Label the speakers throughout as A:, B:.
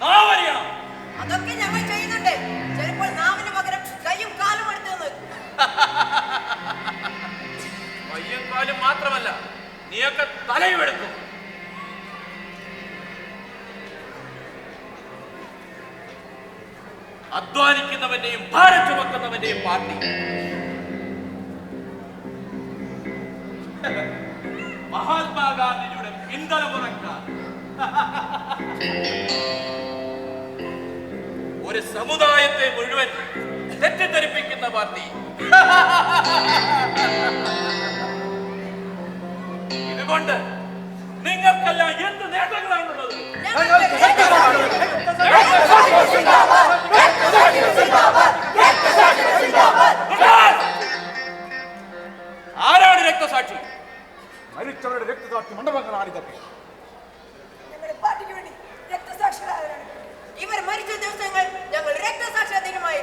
A: നാവരിയണം.
B: അതൊക്കെ ഞങ്ങൾ ചെയ്യുന്നുണ്ട്. ചിലപ്പോൾ നാവിന് പകരം കൈയും കാലും എടുത്തു.
A: കയ്യും കാലും മാത്രമല്ല, നീയൊക്കെ തലയും എടുക്കും. അധ്വാനിക്കുന്നവന്റെയും ഭാരം ചുമക്കുന്നവന്റെയും പാർട്ടി. മഹാത്മാഗാന്ധിയുടെ പിന്തലമുറക്കാർ. ഒരു സമുദായത്തെ മുഴുവൻ തെറ്റിദ്ധരിപ്പിക്കുന്ന പാർട്ടി. ഇതുകൊണ്ട് നിങ്ങൾക്കെല്ലാം എന്ത് നേട്ടങ്ങളാണുള്ളത്? ആരാണ് രക്തസാക്ഷി?
C: മരിച്ചവരുടെ രക്തസാക്ഷി മണ്ഡപങ്ങളാണ് ഇതൊക്കെ.
B: ഇവർ മരിച്ച ദിവസങ്ങൾ ഞങ്ങൾ രക്തസാക്ഷി ദിനമായി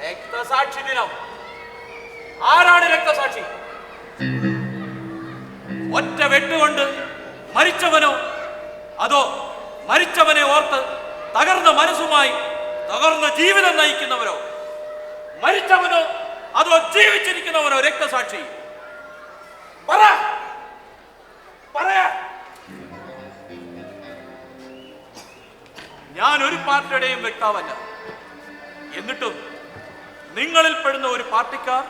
A: രക്തസാക്ഷി ദിനം. ആരാണ് രക്തസാക്ഷി? ഒറ്റ വെട്ടുകൊണ്ട് മരിച്ചവനോ അതോ മരിച്ചവനെ ഓർത്ത് തകർന്ന മനസ്സുമായി തകർന്ന ജീവിതം നയിക്കുന്നവരോ? മരിച്ചവനോ അതോ ജീവിച്ചിരിക്കുന്നവനോ രക്തസാക്ഷി? പറയാ. ഞാൻ ഒരു പാർട്ടിയുടെയും വ്യക്താവല്ല. എന്നിട്ടും നിങ്ങളിൽ പെടുന്ന ഒരു പാർട്ടിക്കാർ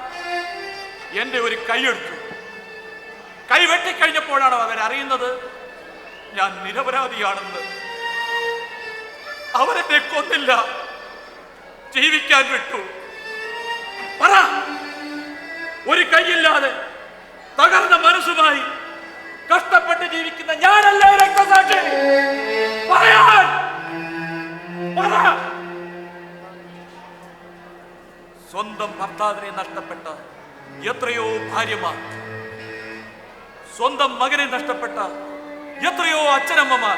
A: എന്റെ ഒരു കൈയെടുത്തു. കൈ വെട്ടിക്കഴിഞ്ഞപ്പോഴാണ് അവരറിയുന്നത് ഞാൻ നിരപരാധിയാണെന്ന്. അവരെന്നെ കൊന്നില്ല, ജീവിക്കാൻ വിട്ടു. പറ, ഒരു കൈയില്ലാതെ തകർന്ന മനസ്സുമായി കഷ്ടപ്പെട്ട് ജീവിക്കുന്ന ഞാനല്ല രക്തസാക്ഷി. പറയാൻ പറ. സ്വന്തം ഭർത്താവിനെ നഷ്ടപ്പെട്ട എത്രയോ ഭാര്യമാർ, സ്വന്തം മകനെ നഷ്ടപ്പെട്ട എത്രയോ അച്ഛനമ്മമാർ,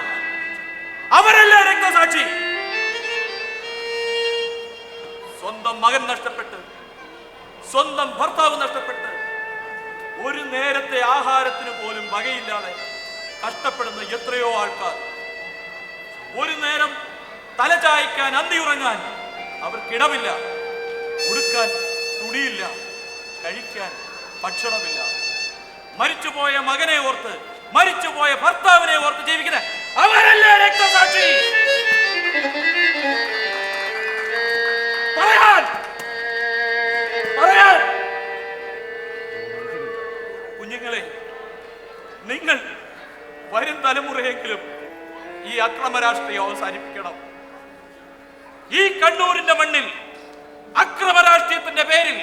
A: അവരല്ലേ രക്തസാക്ഷി? സ്വന്തം മകൻ നഷ്ടപ്പെട്ട്, സ്വന്തം ഭർത്താവ് നഷ്ടപ്പെട്ട്, ഒരു നേരത്തെ ആഹാരത്തിന് പോലും വകയില്ലാതെ കഷ്ടപ്പെടുന്ന എത്രയോ ആൾക്കാർ. ഒരു നേരം തലചായ്ക്കാൻ, അന്തിയുറങ്ങാൻ അവർക്കിടമില്ല. ഉടുക്കാൻ തുണിയില്ല, കഴിക്കാൻ ഭക്ഷണമില്ല. മരിച്ചുപോയ മകനെ ഓർത്ത്, മരിച്ചുപോയ ഭർത്താവിനെ ഓർത്ത് ജീവിക്കുന്ന അവരല്ലേ രക്തസാക്ഷി? പറയാൻ. കുഞ്ഞുങ്ങളെ, നിങ്ങൾ വരും തലമുറയെങ്കിലും ഈ അക്രമ രാഷ്ട്രീയം അവസാനിപ്പിക്കണം. ഈ കണ്ണൂരിന്റെ മണ്ണിൽ അക്രമ രാഷ്ട്രീയത്തിന്റെ പേരിൽ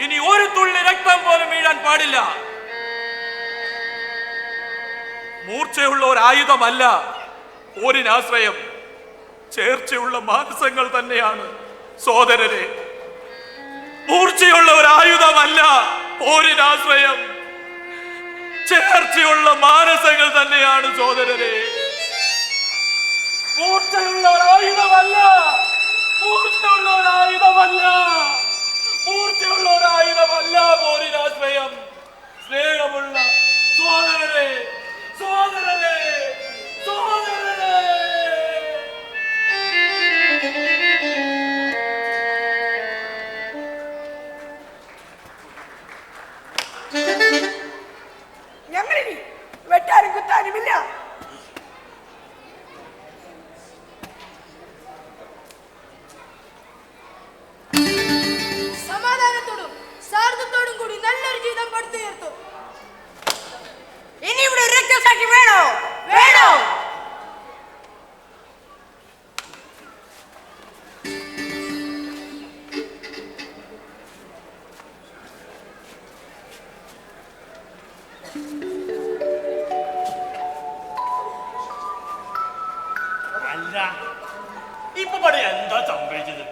A: ഇനി ഒരു തുള്ളി രക്തം പോലും വീഴാൻ പാടില്ല. മൂർച്ചയുള്ള ഒരു ആയുധമല്ല പോരിനാശ്രയം, ചേർച്ചയുള്ള മാനസങ്ങൾ തന്നെയാണ് സോദരരെ. മൂർച്ചയുള്ള ഒരു ആയുധമല്ല പോരിനാശ്രയം, ചേർച്ചയുള്ള മാനസങ്ങൾ തന്നെയാണ് സോദരരെ. മൂർച്ചയുള്ള ഒരു ആയുധമല്ല, മൂർച്ചയുള്ള ഒരു ആയുധമല്ല, മൂർച്ചയുള്ള ഒരു ആയുധമല്ല പോരിനാശ്രയം. സ്നേഹമുള്ള സോദരരെ, സോദരരെ, സോദരരെ.
B: ഞങ്ങളിനി വെട്ടാനും കുത്താനുമില്ല. സമാധാനത്തോടും സാർഥത്തോടും കൂടി നല്ലൊരു ജീവിതം പടുത്തുയർത്തും. ഇനി ഇവിടെ രക്തസാക്ഷി വേണോ? വേണോ?
D: അല്ല, ഇപ്പൊ പറയാ എന്താ സംഭവിച്ചത്?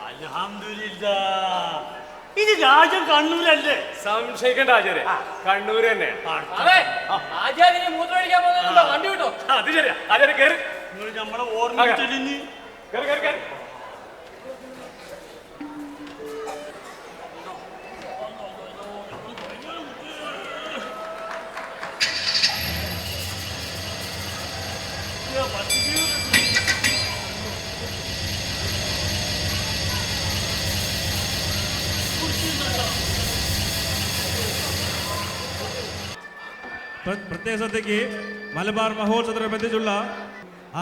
D: അൽഹംദുലില്ലാഹ്, ഇത് രാജ്യം കണ്ണൂരല്ലേ?
C: സംശയിക്കേണ്ട ആചാര്യ, കണ്ണൂർ തന്നെ.
A: ആചാര്യനെ മൂത്രമൊഴിക്കാൻ പോകുന്ന വണ്ടി വിട്ടോ?
C: അത് ശരിയാ ആചാര്യ, കയറി.
D: നിങ്ങൾ നമ്മളെ ഓർമ്മിച്ചില്ല.
E: പ്രത്യേക ശ്രദ്ധയ്ക്ക് മലബാർ മഹോത്സവത്തോടനുബന്ധിച്ചുള്ള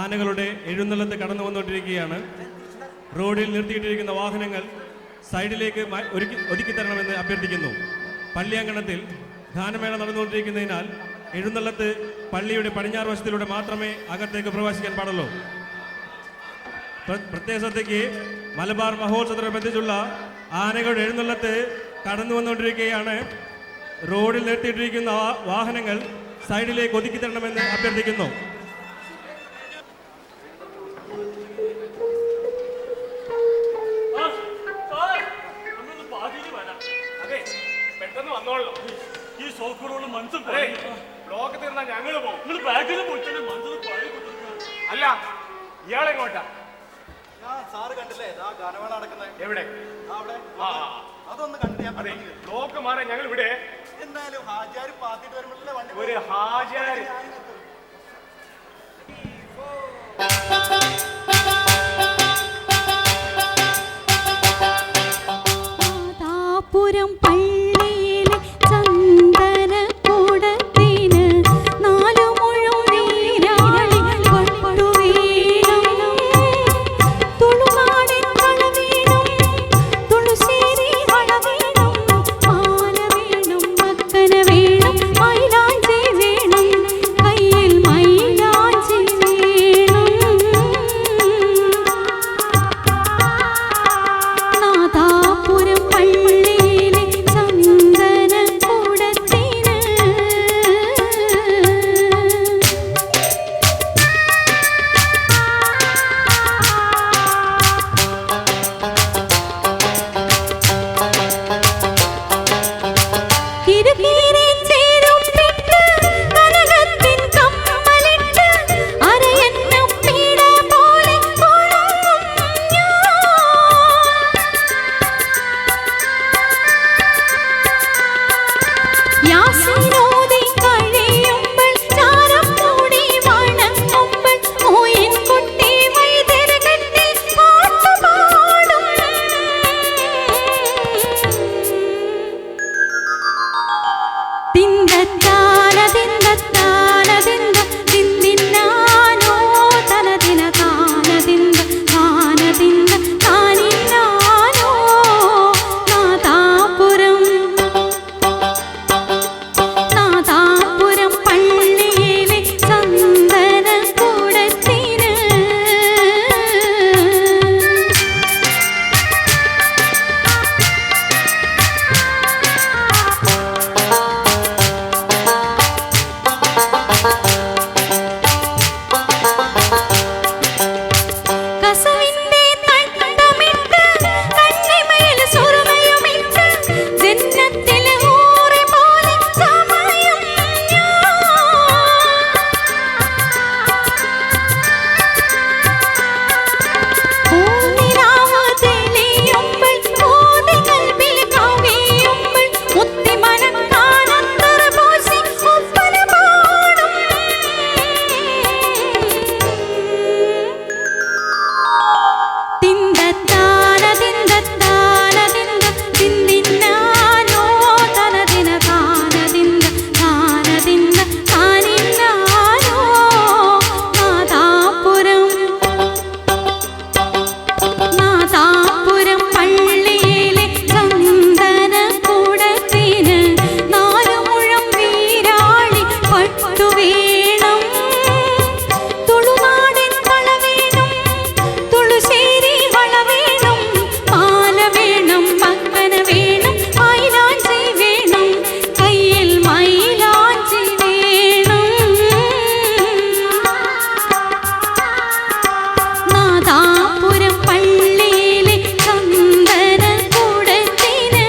E: ആനകളുടെ എഴുന്നള്ളത്ത് കടന്നു വന്നുകൊണ്ടിരിക്കുകയാണ്. റോഡിൽ നിർത്തിയിട്ടിരിക്കുന്ന വാഹനങ്ങൾ സൈഡിലേക്ക് ഒതുക്കി തരണമെന്ന് അഭ്യർത്ഥിക്കുന്നു. പള്ളിയങ്കണത്തിൽ ഗാനമേള നടന്നുകൊണ്ടിരിക്കുന്നതിനാൽ എഴുന്നള്ളത്ത് പള്ളിയുടെ പടിഞ്ഞാറ് വശത്തിലൂടെ മാത്രമേ അകത്തേക്ക് പ്രവേശിക്കാൻ പാടുള്ളൂ. പ്രത്യേക ശ്രദ്ധയ്ക്ക് മലബാർ മഹോത്സവത്തോടനുബന്ധിച്ചുള്ള ആനകളുടെ എഴുന്നള്ളത്ത് കടന്നു വന്നുകൊണ്ടിരിക്കുകയാണ്. റോഡിൽ നിർത്തിയിട്ടിരിക്കുന്ന വാഹനങ്ങൾ സൈഡിലേക്ക് ഒതുക്കി തരണമെന്ന് അഭ്യർത്ഥിക്കുന്നു.
C: പെട്ടെന്ന് വന്നോളൂ.
D: ഈ സോക്കറോട് മനസ്സിൽ
C: ബ്ലോക്ക് തീർന്നാ ഞങ്ങള് പോകും.
D: നിങ്ങൾ ബാഗിൽ പോയിട്ടാണ് മനസ്സിൽ പഴയ
C: അല്ല ഇയാളെങ്ങോട്ടാ?
F: സാറ് കണ്ടില്ലേ ഗാനമേള നടക്കുന്നത്
C: എവിടെ?
F: അവിടെ അതൊന്ന് കണ്ടിട്ട് ഞാൻ
C: അതെ ബ്ലോക്ക് മാറാൻ ഞങ്ങൾ ഇവിടെ.
F: എന്തായാലും ഹാജിയാര് പാത്തിട്ട് വരുമ്പോഴല്ലേ വണ്ടി
C: ഒരു ഹാജിയാര്
G: പള്ളിയിലെ ചന്ദന കൂടത്തിന് നാലു മുഴുവൻ വീരാളി പട്ടുവീണം തുളുനാടൻ കളവീണം തുളുശ്ശേരി വളവീണം മാല വേണം മക്കന വേണം മൈലാഞ്ചി വേണം കയ്യിൽ മൈലാഞ്ചി വേണം നാദാപുരം പള്ളിയിലെ ചന്ദന കൂടത്തിന് കിരുകീരെ ചേരുപ്പിട്ട് കനകത്തിൻ കമ്മലിട്ട് അരയന്നം പീഡ പോലെ കൊളുങ്ങും യാസീനോദി കഴിയുമ്പോൾ ചാരം മൂടി വണങ്ങുമ്പോൾ മോയിൻ കുട്ടി വൈദ്യര കെട്ടി പാട്ടുപാടും തിന്തത്താന തിന്തത്താന തിന്ത തിന്തിന്നാനോ തനതിന താന തിന്ത താന തിന്ത താനിന്നാനോ നാദാപുരം പള്ളിയിലെ ചന്ദന കൂടത്തിന് കസവിന്റെ തട്ടമിട്ട് കണ്ണിമയിൽ സുറുമയുമിട്ട് ജന്നത്തിലെ ഊറി പോലെ സമയം പൂനിലാവ് തെളിയുമ്പോൾ മോദി കൽവിൽ കവിയുമ്പോൾ മുത്തി മണക്കാൻ അന്തർഭൂഷി ഒപ്പന പാടും തിന്തത്താന തിന്തത്താന തിന്ത തിന്തിന്നാനോ തനതിന താന തിന്ത താന തിന്ത താനിന്നാനോ നാദാപുരം പള്ളിയിലെ ചന്ദന കൂടത്തിന് നാലു മുഴം വീരാളി പട്ടുവീണം തുളുനാടൻ കളവീണം തുളുശ്ശേരി വളവേണം മാല വേണം മക്കന വേണം മൈലാഞ്ചി വേണം കയ്യിൽ മൈലാഞ്ചി വേണം നാദാപുരം പള്ളിയിലെ ചന്ദന കൂടത്തിന്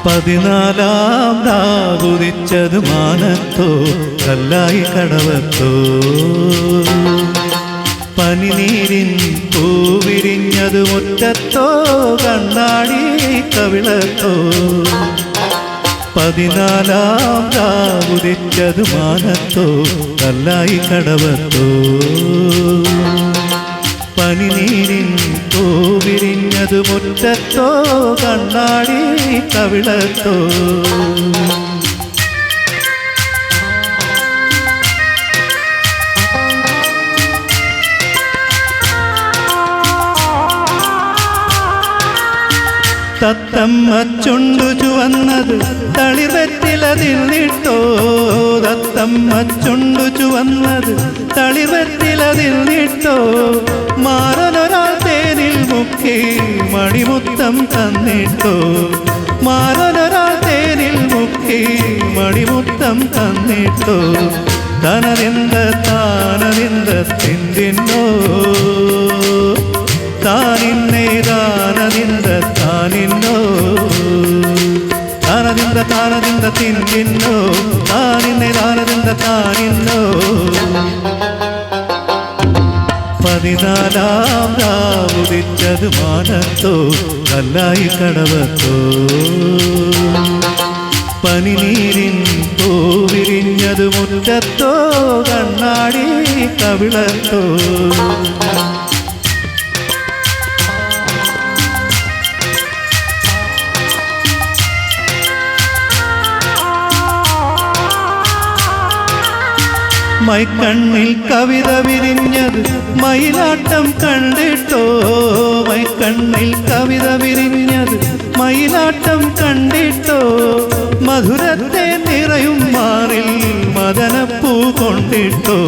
H: പതിനാലാം നാവുദിച്ചത് മാനത്തോ കല്ലായി കടവത്തോ പനിനീരിൻ പൂവിരിഞ്ഞതു മുറ്റത്തോ കണ്ണാടി കവിളത്തോ 14-ാം രാവുദിച്ചതു മാനത്തോ കല്ലായി കടവത്തോ പനിനീരിൻ പൂവിരിഞ്ഞതു മുറ്റത്തോ കണ്ണാടി കവിളത്തോ തത്തമ്മ ചുണ്ടു ചുവന്നത് തളിർവെറ്റിലതിന്നിട്ടോ തത്തമ്മ ചുണ്ടു ചുവന്നത് തളിർവെറ്റിലതിന്നിട്ടോ മാറനൊരാൾ തേനിൽ മുക്കി മണിമുത്തം തന്നിട്ടോ മാറനൊരാൾ തേനിൽ മുക്കി മണിമുത്തം തന്നിട്ടോ തനതിന്ത താനതിന്ത തിന്തിന്നോ താനിന്നേ താനതിന്ത താനിന്നോ താനതിന്ത താനതിന്ത തിന്നിന്നോ താനിന്നേ താനതിന്ത താനിന്നോ 14-ാം രാവുദിച്ചതു മാനത്തോ കല്ലായി കടവത്തോ പനിനീരിൻ പൂവിരിഞ്ഞതു മുറ്റത്തോ കണ്ണാടി കവിളത്തോ മൈക്കണ്ണിൽ കവിത വിരിഞ്ഞത് മയിലാട്ടം കണ്ടിട്ടോ മൈക്കണ്ണിൽ കവിത വിരിഞ്ഞത് മയിലാട്ടം കണ്ടിട്ടോ മധുരത്തെ നിറയും മാറിൽ മദനപ്പൂ കൊണ്ടിട്ടോ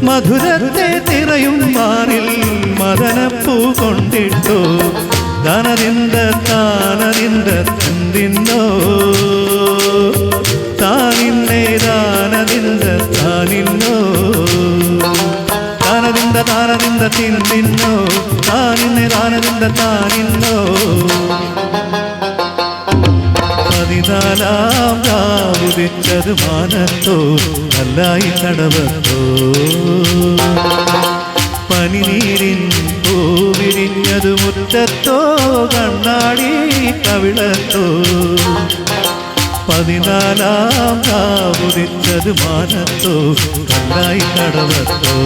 H: മധുരത്തെ നിറയും മാറിൽ മദനപ്പൂ കൊണ്ടിട്ടോ താനതിന്ത താനതിന്ത തന്തിന്നോ താനിന്നേ താനതിന്ത താനിന്നോ താനതിന്ത താനതിന്ത തിന്തിന്നോ താനിന്നേ താനതിന്ത താനിന്നോ 14-ാം രാവുദിച്ചതു മാനത്തോ കല്ലായി കടവത്തോ പനിനീരിൻ പൂവിരിഞ്ഞതു മുറ്റത്തോ കണ്ണാടി കവിളത്തോ 14-ാം രാവുദിച്ചതു മാനത്തോ കല്ലായി കടവത്തോ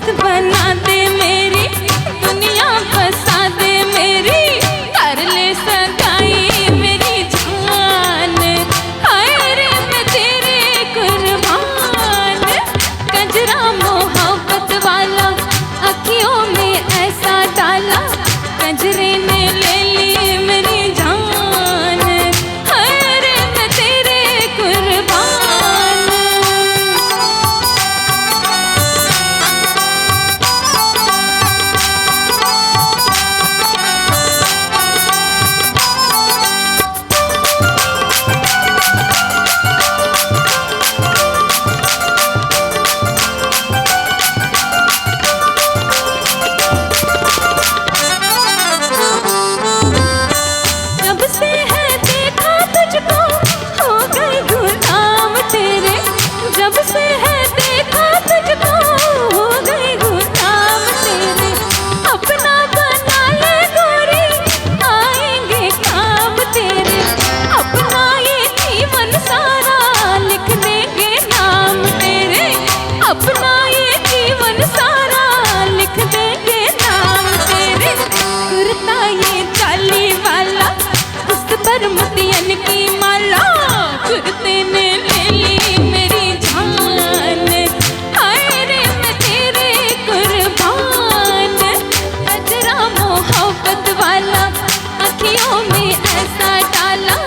G: दोस्त बना दे मेरी, दुनिया बसा दे मेरी, कर ले सगाई मेरी जान। हाय रे मैं तेरे कुर्बान, गजरा मोहब्बत वाला अखियों में ऐसा डाला, गजरे ने ले ली मेरी जान। हाय रे मैं तेरे कुर्बान। जब से है देखा तुझको हो गई गुलाम तेरे, जब से है देखा तुझको हो गई गुलाम तेरे। अपना बना ले गोरी आएंगे काम तेरे, अपना ये जीवन सारा लिख देंगे नाम तेरे, अपना ये जीवन सारा लिख देंगे नाम तेरे। कुर्ता ये जाली वाला उस पर मोतियन की माला, कुर्ते ने ले ली मेरी जान। हाय रे मैं तेरे कुर्बान, गजरा मोहब्बत वाला अखियों में ऐसा डाला,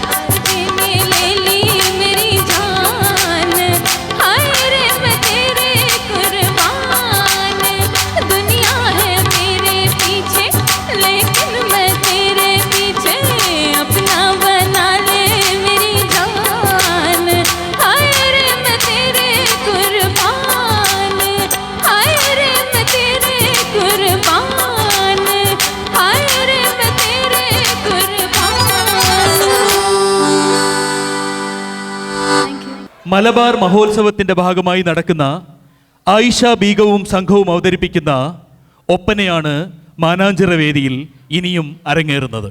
G: कुर्ते ने ले ली मेरी जान। हाय रे मैं तेरे कुर्बान, दुनिया है मेरे पीछे लेकिन मैं तेरे पीछे, अपना बना ले मेरी जान। हाय रे मैं तेरे कुर्बान, हाय रे मैं तेरे कुर्बान, हाय रे मैं तेरे कुर्बान। Thank you.
I: മലബാർ മഹോത്സവത്തിന്റെ ഭാഗമായി നടക്കുന്ന ആയിഷ ബീഗവും സംഘവും അവതരിപ്പിക്കുന്ന ഒപ്പനയാണ് മാനാഞ്ചിറ വേദിയിൽ ഇനിയും അരങ്ങേറുന്നത്.